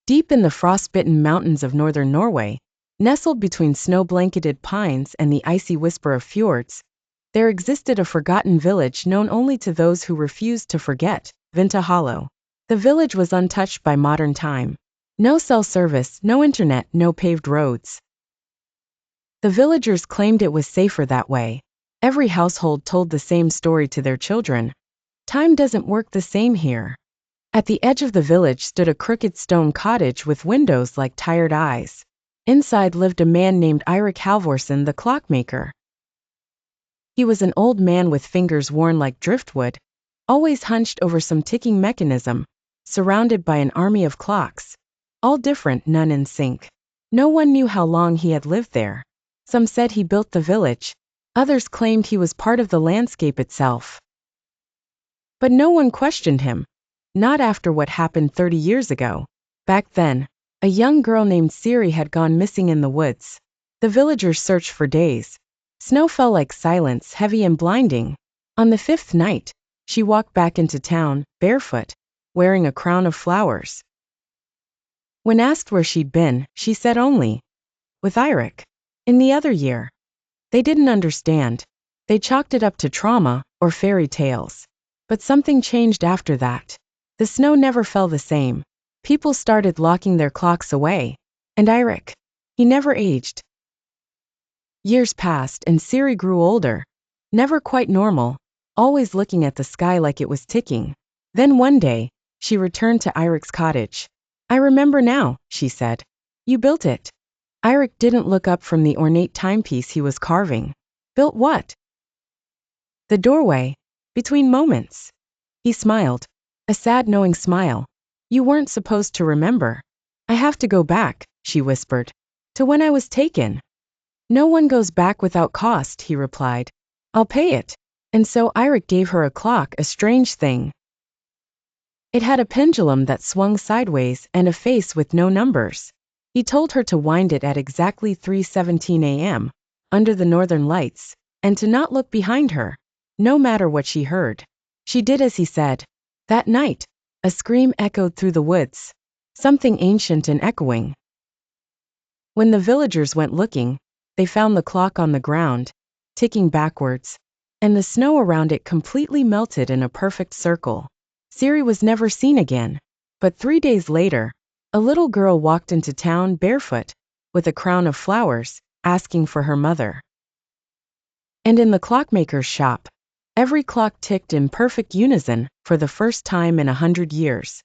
Deep in the frost-bitten mountains of northern Norway, nestled between snow-blanketed pines and the icy whisper of fjords, there existed a forgotten village known only to those who refused to forget, Vinter. The village was untouched by modern time. No cell service, no internet, no paved roads. The villagers claimed it was safer that way. Every household told the same story to their children. Time doesn't work the same here. At the edge of the village stood a crooked stone cottage with windows like tired eyes. Inside lived a man named Eirik Halvorsen the Clockmaker. He was an old man with fingers worn like driftwood, always hunched over some ticking mechanism, surrounded by an army of clocks, all different, none in sync. No one knew how long he had lived there. Some said he built the village, others claimed he was part of the landscape itself. But no one questioned him, not after what happened 30 years ago. Back then, a young girl named Siri had gone missing in the woods. The villagers searched for days. Snow fell like silence, heavy and blinding. On the 5th night, she walked back into town, barefoot, wearing a crown of flowers. When asked where she'd been, she said only, "With Eirik." In the other year. They didn't understand. They chalked it up to trauma or fairy tales. But something changed after that. The snow never fell the same. People started locking their clocks away. And Eirik, he never aged. Years passed and Siri grew older. Never quite normal, always looking at the sky like it was ticking. Then one day, she returned to Eirik's cottage. "I remember now," she said. "You built it." Eirik didn't look up from the ornate timepiece he was carving. "Built what?" "The doorway. Between moments." He smiled. A sad knowing smile. "You weren't supposed to remember." "I have to go back," she whispered. "To when I was taken." "No one goes back without cost," he replied. "I'll pay it." And so Eirik gave her a clock, a strange thing. It had a pendulum that swung sideways and a face with no numbers. He told her to wind it at exactly 3:17 a.m., under the northern lights, and to not look behind her, no matter what she heard. She did as he said. That night, a scream echoed through the woods, something ancient and echoing. When the villagers went looking, they found the clock on the ground, ticking backwards, and the snow around it completely melted in a perfect circle. Siri was never seen again, but 3 days later, a little girl walked into town barefoot, with a crown of flowers, asking for her mother. And in the clockmaker's shop, every clock ticked in perfect unison for the first time in 100 years.